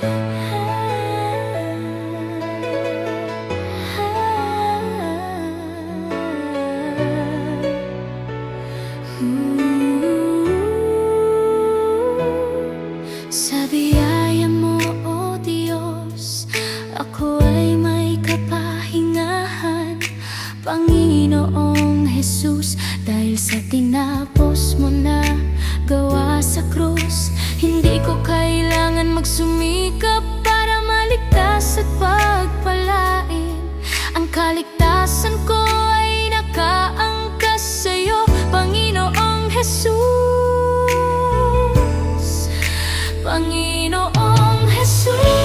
Sa biyaya mo, O Diyos, ako ay may kapahingahan. Panginoong Jesus, dahil sa tinapos mo na gawa sa krus, hindi ko kailangan magsumikap para maligtas at pagpalain. Ang kaligtasan ko ay nakaangkas sa'yo, Panginoong Jesus. Panginoong Jesus.